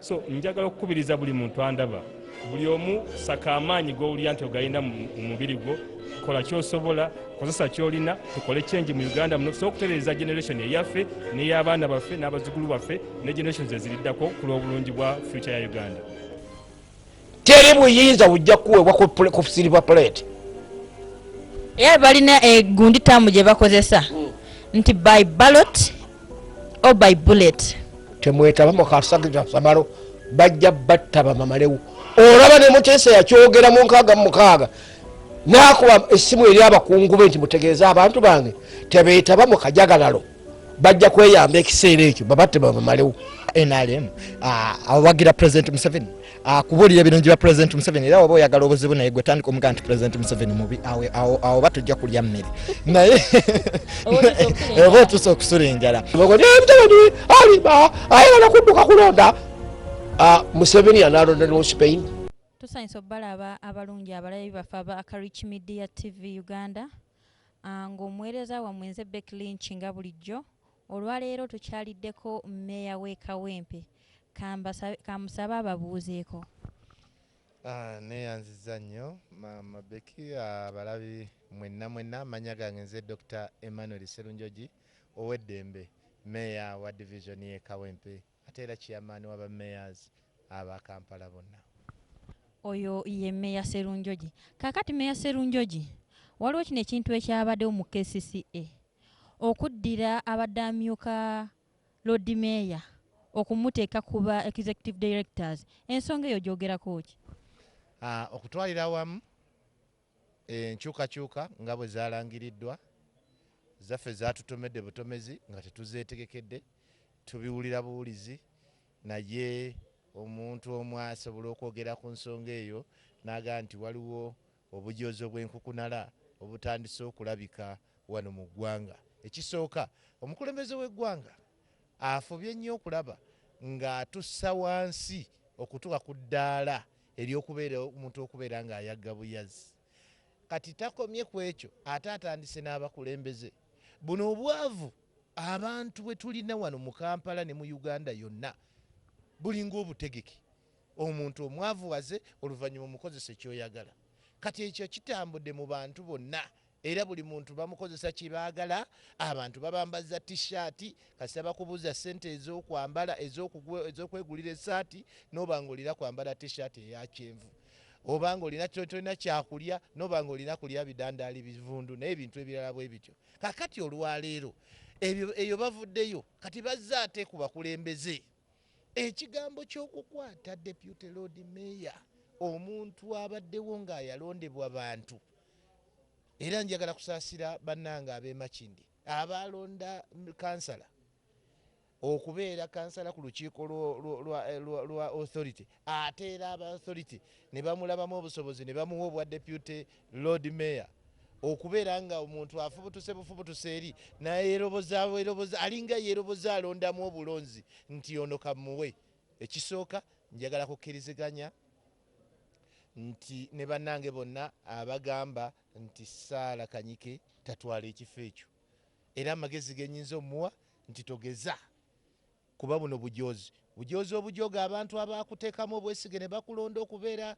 So njagala okukubiriza buli muntu andaba, buli omu saka amaanyi g'owulira nti ogayina mu mubiri gwo, kola ky'osobola, kozesa ky'olina, tukole change mu Uganda muno, so okutereeza generation eyaffe n'ey'abaana baffe n'abazzukulu baffe ne generations eziriddako ku lw'obulungi bwa future ya Uganda. Teri buyinza bujja kuweebwa ku silver plate. Era balina gundi tamu gye bakozesa nti by ballot or by bullet. Temwetaba mu kasagiza samalo bajja batta bamamalewo. Olaba ne Muteesa yakyogera mu 6 n'akuba essimu eri abakungu be nti mutegeeza abantu bange tebeetaba mu kajagalalo bajja kweyamba ekiseera ekyo babatte bamamalewo. NRM awagira President Museveni kubuulira ebirungi bya President Museveni era oba oyagala obuzibu naye gwe tandika omuga nti President Museveni mubi awo batujja kulya mmere naye oba otuusa okusula enjala ayagala kudduka kulonda. Museveni analonda ne Spain. Tusanyusa obbalaba abalungi abalabi baffe aba Rich Media TV Uganda ng'omuweereza wammwe nze Becky Lynch nga bulijjo. Olwaleero tukyaliddeko mmeeya w'e Kawempe kamusaba ababuuzeeko. Neeyanziza nnyo Mama Becky, abalabi mwenna amanya gange nze Dr. Emmanuel Sserunjogi ow'eddembe mmeeya wa division y'e Kawempe ate era chairman w'aba mayors aba Kampala bonna. Oyo ye mmeeya Sserunjogi. Kaakati mmeeya Sserunjogi waliwo kino ekintu ekyabaddewo mu KCCA okuddira abadde amyuka Lord Mayor okumuteeka kuba executive directors. Ensonga eyo gyogerako ki? Okutwalira wamu enkyukakyuka nga bwe zaalangiriddwa zaffe zaatutomedde butomezi nga tetuzeetegekedde tubiwulira buwulizi, naye omuntu omu asobola okwogera ku nsonga eyo n'agaa nti waliwo obujoozi obw'enkukunala obutandise okulabika wano mu ggwanga. Ekisooka, omukulembeze w'eggwanga afubye nnyo okulaba ng'atussa wansi okutuuka ku ddaala ery'okubeera omuntu okubeera ng'ayagga buyazi. Kati takomye ku ekyo ate atandise n'abakulembeze. Buno obwavu abantu bwe tulina wano mu Kampala ne mu Uganda yonna bulinga obutegeke. Omuntu omwavu waze oluvannyuma mukozesa ekyoyagala. Kati ekyo kitambudde mu bantu bonna. Era buli muntu bamukozesa kibaagala, abantu babambaza t-shirt, kasi bakubuza ssente ez'okwambala ez'okwegulira essaati n'oba ng'olina kwambala t-shirt eya kyenvu. Oba ng'olina tolina kyakulya n'oba ng'olina kulya bidandaali bivundu n'ebintu ebirala bwe bityo. Kakati olwaleero eyo bavuddeyo kati bazze ate ku bakulembeze. Ekigambo ky'okukwata Deputy Lord Mayor omuntu abaddewo ng'ayalondebwa bantu. Era njagala kusaasira bannange ab'e Makindi abalonda kansala okubeera kansala ku lukiiko lwa authority ate era aba authority ne bamulabamu obusobozi ne bamuwa obwa Deputy Lord Mayor okubeera nga omuntu afubutuse eri nayeroboza alinga yeroboza alondamu obulonzi nti ono kamuwe. Ekisooka njagala kukkiriziganya nti ne bannange bonna abagamba nti Saala Kanyike tatwala ekifo ekyo. Era amagezi genyinza omuwa nti togeza kuba buno bujoozi obujooga abantu abakuteekamu obwesige ne bakulonda okubeera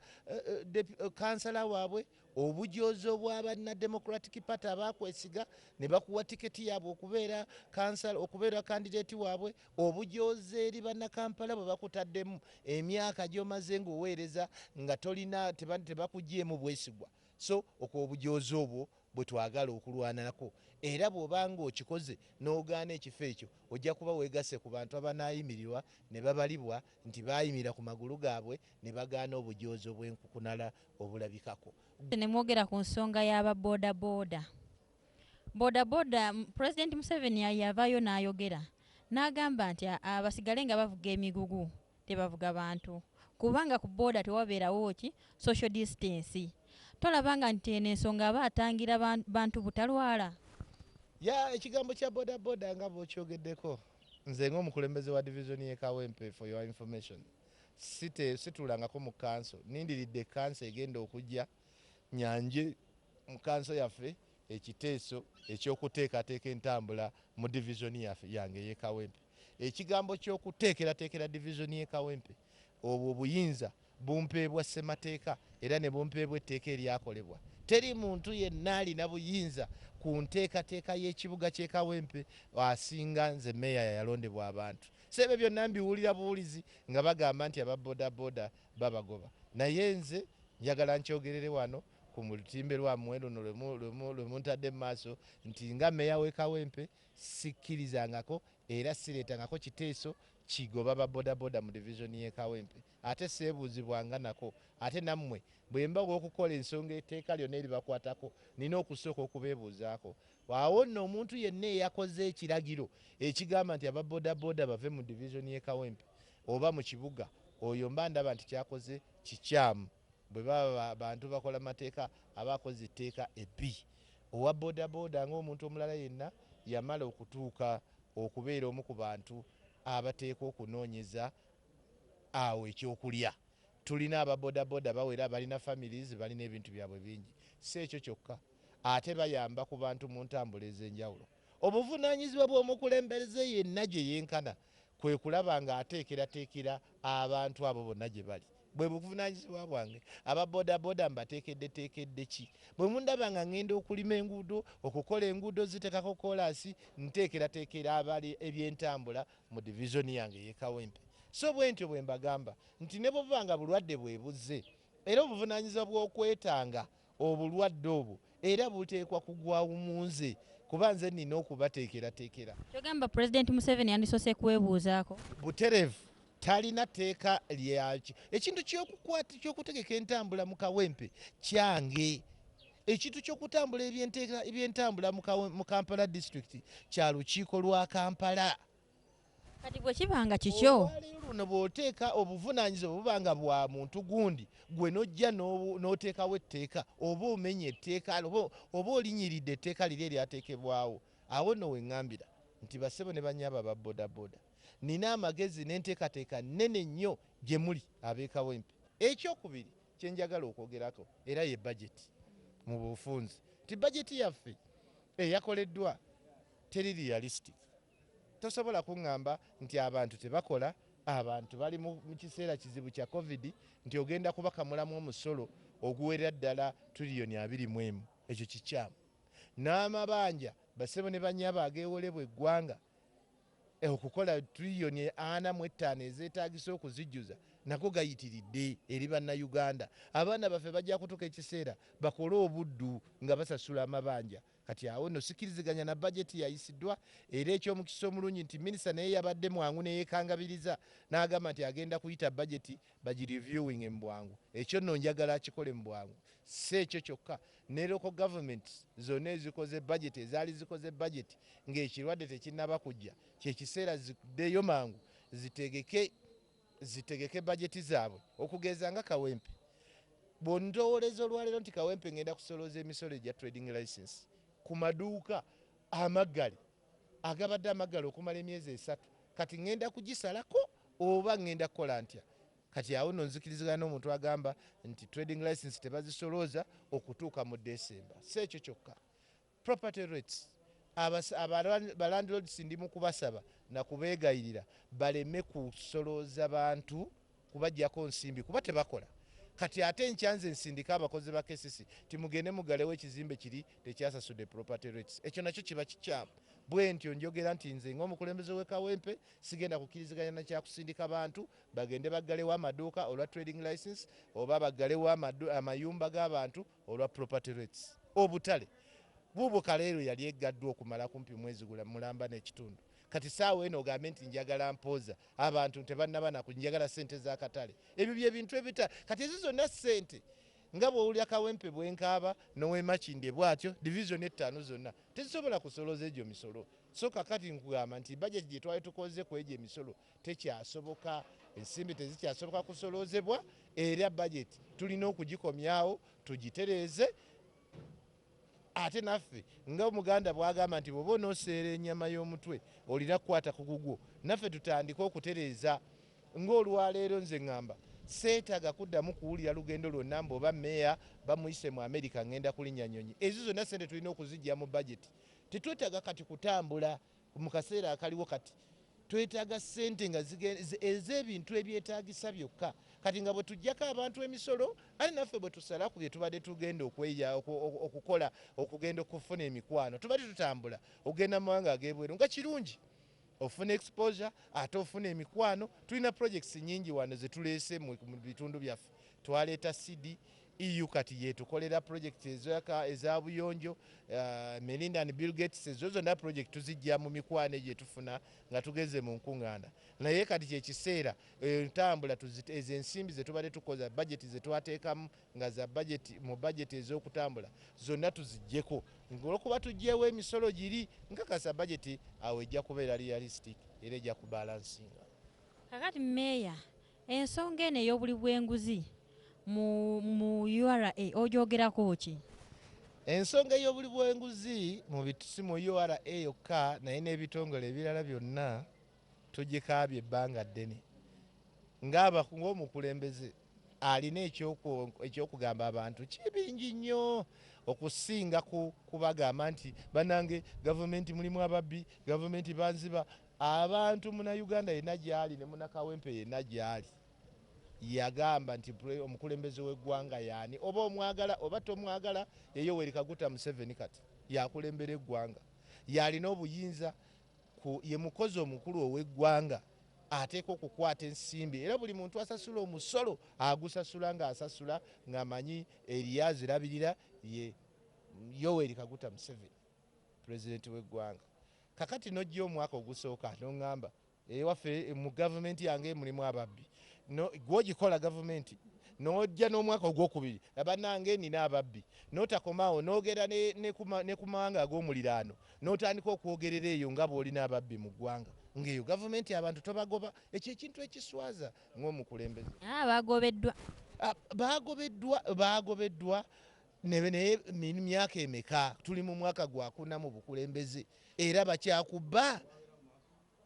kansala waabwe, obujoozi obw'abanna Democratic Party abakwesiga ne bakuwa tiketi yaabwe okubeera kansala okubeera kandidate waabwe, obujoozi eri banna Kampala bwe bakutaddemu emyaka gy'omaze ng'oweereza nga tolina tebakugyemu bwesigwa. So okwo obujoozi obwo bwe twagala okulwanako. Era bw'obanga okikoze n'ogaana ekifo ekyo ojja kuba weegase ku bantu abanaayimirirwa ne babalibwa nti baayimira ku magulu gaabwe ne bagaana obujoozi obw'enkukunala obulabikako. Ne mwogera ku nsonga y'aba boda. President Museveni yavaayo n'ayogera n'agamba nti abasigale nga bavuga emigugu tebavuga bantu kubanga ku boda tewabeerawo ki social distance. Tolabanga nti eno ensonga aba atangira bantu butalwala. Ekigambo kya boda nga bw'okyogeddeko nze ng'omukulembeze wa division y'e Kawempe for your information situlangako mu kanso nindiridde kanso egenda okujja nyanje mu kanso yaffe ekiteeso ekyokuteekateeka entambula mu division yange y'e Kawempe. Ekigambo ky'okuteekerateekera division y'e Kawempe obwo obuyinza bumpeebwa ssemateeka era ne bumpeebwa etteeka eryakolebwa. Teri muntu yenna alina buyinza ku nteekateeka y'ekibuga ky'e Kawempe asinga nze meeya yalondebwa abantu. Sebe byonna mbiwulira buwulizi nga bagamba nti ababodaboda babagoba. Naye nze njagala nkyogerere wano ku lutimbe lwammwe luno lwe muntadde mu maaso nti nga meeya w'e Kawempe sikkirizangako era sireetangako kiteeso kigoba babodaboda mu divisioni y'e Kawempe. Ate seebuuzibwanga nako. Ate nammwe bwe mba okukola ensonga etteeka lyonna eribakwatako nina okusooka okubeebuuzaako. Awo nno omuntu yenna eyakoze ekiragiro ekigamba nti ababodaboda bave mu divisioni y'e Kawempe oba mu kibuga, oyo mba ndaba nti kyakoze kikyamu. Bwe baba abantu bakola mateeka abakoze etteeka ebbi. Owa bodaboda ng'omuntu omulala yenna yamala okutuuka okubeera omu ku bantu abateeka okunoonyeza awo ekyokulya. Tulina ababodaboda bawera balina families, balina ebintu byabwe bingi. Si ekyo kyokka, ate bayamba ku bantu mu ntambula ez'enjawulo. Obuvunaanyizibwa bw'omukulembeze yenna gye yenkana kwe kulaba nga ateekerateekera abantu abo bonna gye bali. Bwe buvunaanyizibwa bwange ababodaboda mbateekeddeteekedde ki? Bwe mundaba nga ŋŋenda okulima enguudo, okukola enguudo zitekako koolaasi, nteekerateekera abali ebyentambula mu divisioni yange y'e Kawempe. So bwe ntyo bwe mbagamba nti ne bwe nga bulwadde bwe buzze era obuvunaanyizibwa bw'okwetanga obulwadde obwo era buteekwa kugwawo mu nze kuba nze nina okubateekerateekera. Kyogamba President Museveni yandisoose kwebuuzaako. Buterevu talina tteeka lyaki. Ekintu ky'okutegeka entambula mu Kawempe kyange. Ekintu ky'okutambula ebyentambula mu Kampala district kya lukiiko lwa Kampala. Kati bwe kibanga kikyo luno bw'oteeka obuvunaanyizibwa bubanga bwa muntu gundi gwe n'ojja n'oteekawo etteeka oba omenya etteeka oba olinyiridde etteeka liri eryateekebwawo. Awo nno we ŋŋambira nti bassebo ne bannyaba aba bodaboda nina amagezi n'enteekateeka nnene nnyo gye muli ab'e Kawempe. Ekyokubiri kye njagala okwogerako era ye bajeti mu bufunze. Ti bajeti yaffe eyakoleddwa teri realistic. Tosobola kuŋŋamba nti abantu tebakola, abantu bali mu kiseera kizibu kya COVID nti ogenda kubakamulamu omusolo oguwerera ddala tiriyoni 21. Ekyo kikyamu. N'amabanja bassebo ne bannyaba ageewolebwa eggwanga okukola tiriyoni 45 ezeetaagisa okuzijjuza nako gayitiridde eri bannayuganda. Abaana baffe bajja kutuuka ekiseera bakole obuddu nga basasula amabanja. Kati awo no sikkiriziganya na bajeti yayisiddwa era eky'omukisa omulungi nti minisita naye yabadde mwangu neyeekangabiriza n'agamba nti agenda kuyita bajeti bagireviewing mu bwangu. Ekyo nno njagala akikole mu bwangu. Si ekyo kyokka, ne local government zonna ezikoze bajeti ezaali zikoze bajeti ng'ekirwadde tekinnaba kujja, kyekiseera ziddeyo mangu zitegeke bajeti zaabwe okugeza nga Kawempe. Bw'ondowooleza olwaleero nti Kawempe ngenda kusolooza emisolo egya trading license ku maduuka amaggale agabadde amaggale okumala emyezi 3, kati ngenda kugisalako oba ngenda kukola ntya? Kati awo nno nzikirizigana n'omuntu agamba nti trading license tebazisolooza okutuuka mu December. Si ekyo kyokka, property rates abalandlords ndi mu kubasaba na kubeegayirira baleme kusolooza bantu kubaggyako nsimbi kuba tebakola. Kati ate nkyanze nsindika abakozi ba KCC timugende mugalewo ekizimbe kiri tekyasasudde property rates. Ekyo nakyo kiba kikyamu. Bwe ntyo njogera nti nze ng'omukulembeze w'e Kawempe sigenda kukkiriziganya na kyakusindika bantu bagende baggalewo amaduuka olwa trading license oba baggalewo amayumba g'abantu olwa property rates. Obutale buubwo kaleero yali eggaddwa okumala kumpi mwezi mulamba n'ekitundu. Kati saawa eno ogambe nti njagala mpooza abantu tebannaba naku njagala ssente z'akatale. Ebyo bye bintu ebita kati ezo zonna ssente nga bw'owulira Kawempe bwenkaaba n'ow'Emakindye bw'atyo divisioni 5 zonna tezisobola kusolooza egyo misolo. So kakati nkugamba nti bajeti gye twali tukoze ku egyo emisolo tekyasoboka, ensimbi tezikyasoboka kusoloozebwa era bajeti tulina okugikomyawo tugitereeze. Ate naffe nga Omuganda bw'agamba nti bw'oba onooseera ennyama y'omutwe olina kukwata ku gugwo, naffe tutandika okutereeza. Ng'olwaleero nze ŋŋamba seetaaga kuddamu kuwulira lugendo lwonna mboba meeya bamuyise mu Amerika ngenda kulinnya nnyonyi. Ezo zonna ssente tulina okuzijja mu bajeti. Tetwetaaga kati kutambula mu kaseera akaliwo kati twetaaga ssente nga ez'ebintu ebyetaagisa byokka. Kati nga bwe tuggyako abantu emisolo ali naffe bwe tusala ku bye tubadde tugenda okukola okugenda okufuna emikwano tubadde tutambula okugenda mu mawanga ag'ebweru nga kirungi ofuna exposure ate ofuna emikwano. Tulina projects nyingi wano ze tuleese mu bitundu byaffe. Twaleeta CD EU kati yetukolera project eza buyonjo Melinda and Bill Gates ezo zonna project tuzijja mu mikwano gye tufuna nga tugeze mu nkuŋŋaana. Naye kati kyekiseera entambula ezo ensimbi ze tubadde tukoza budget ze twateekamu nga za budget mu budget ez'okutambula zonna tuziggyeko ng'olwokuba tuggyewo emisolo giri nkakasa budget awo ejja kubeera realistic era ejja kubalansinga. Kakati Meeya, ensonga eno ey'obuli bw'enguzi mu URA ogyogerako ki? Ensonga ey'obuli bw'enguzi si mu URA yokka naye n'ebitongole ebirala byonna tugikaabye ebbanga ddene ng'omukulembeze alina ekyokugamba abantu kibingi nnyo okusinga kubagamba nti banange gavumenti mulimu ababbi gavumenti banziba. Abantu muna Uganda yenna gyali ne muna Kawempe yenna gyali yagamba nti omukulembeze w'eggwanga yaani oba omwagala oba tomwagala Yoweri Kaguta Museveni kati yakulembera eggwanga yalina obuyinza ye mukozi omukulu ow'eggwanga ateeka okukwata ensimbi era buli muntu asasula omusolo agusasula ng'asasula ng'amanyi eriyazirabirira ye Yoweri Kaguta Museveni pulezidenti w'eggwanga. Kakati nojja omwaka ogusooka n'oŋŋamba ewaffe mu gavumenti yange mulimu ababbi gw'ogikola gavumenti n'ojja n'omwaka ogwokubiri abanange nina ababbi n'otakomaawo n'ogera ne ku mawanga ag'omuliraano n'otandika okwogerera eyo nga bw'olina ababbi mu ggwanga ng'eyo gavumenti abantu tobagoba. Ekyo ekintu ekiswaza ng'omukulembeze. Baagobeddwa naye myaka emeka tuli mu mwaka gwakuna mu bukulembeze era bakyakuba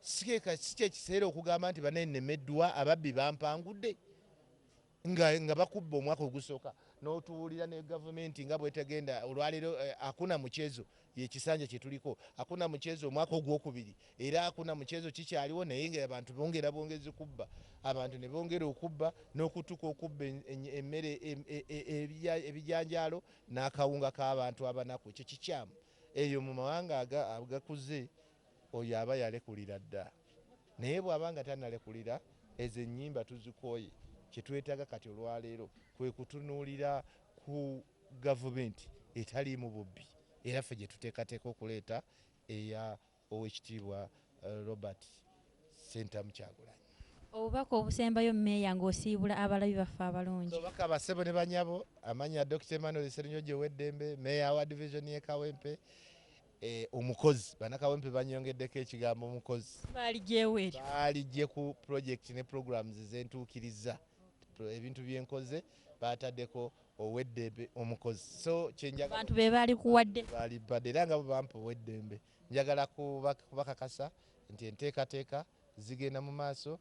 si kyekiseera okugamba nti banenemeddwa ababbi bampangudde nga bakubba omwaka ogusooka n'otuwulira ne gavumenti nga bwetegenda olwaleero akuna muchezo yekisanja kyetuliko akuna muchezo omwaka ogwokubiri era akuna muchezo kikyaliwo naye nga abantu bongezi kubba abantu ne bongera okubba n'okutuka okubba emmere ebijanjaalo n'akawunga k'abantu abanaku. Ekyo kikyamu eyo mu mawanga agakuze oyo aba yalekulira dda naye bw'abanga tannalekulira ezo ennyimba tuzikooye. Kyetwetaaga kati olwaleero kwe kutunuulira ku gavumenti etaliimu bubbi era ffe gye tuteekateeka okuleeta eya owekitiibwa Robert Ssentamu Kyagulanyi. Obubaka obusembayo Meeya ng'osiibula abalabi baffe abalungi. Obubaka basebo ne banyabo amanya Dr. Emmanuel Sserunnyogi ow'eddembe Meeya wa division y'e Kawempe omukozi Banakawempe banyongeddeko ekigambo omukozi baalijje ku project ne programs zentuukiriza ebintu byenkoze baataddeko ow'eddembe omukozi. So abantu be baali kuwadde badde era nga bampa ow'eddembe njagala kubakakasa nti enteekateeka zigenda mu maaso.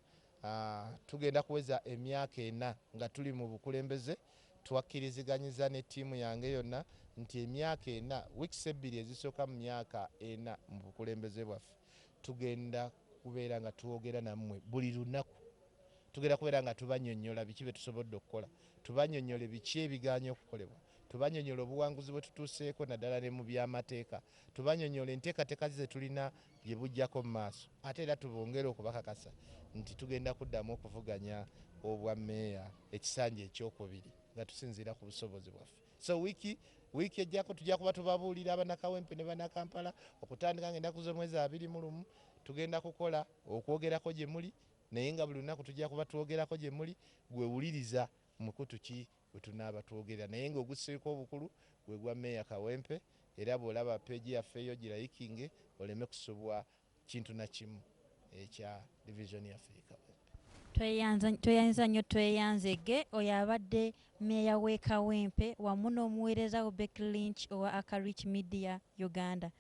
Tugenda kuweza emyaka 4 nga tuli mu bukulembeze twakkirizganyiza ne ttiimu yange yonna nti emyaka 4 weeks 2 ezisooka mu myaka 4 mu bukulembeze bwaffe tugenda kubeera nga twogera nammwe buli lunaku. Tugenda kubeera nga tubanyonnyola biki bye tusobodde okukola, tubanyonnyole biki ebiganye okukolebwa, tubanyonnyola obuwanguzi bwe tutuuseeko naddala ne mu by'amateeka, tubanyonnyola enteekateeka ze tulina bye bujjako mu maaso ate era tubongere okubakakasa nti tugenda kuddamu okuvuganya obwa Meeya ekisanja ekyokubiri nga tusinziira ku busobozi bwaffe. So wiiki ejjako tujja kuba tubabuulira Abanakawempe ne Banakampala okutandika ng'ennaku z'omwezi 21 tugenda kukola okwogerako gye muli naye nga buli lunaku tujja kuba twogerako gye muli gwewuliriza mukutu ki bwe tunaaba twogera naye ng'ogusseeko obukulu gwe gwa Meeya Kawempe era bw'olaba peegi yaffe eyo girayikinge oleme kusobwa kintu na kimu ekya division yaffe e Kawempe. Tweyanza nnyo tweyanzege oyo abadde Meeya w'e Kawempe wamu n'omuweereza we Becky Lynch owa Akarich Media Uganda.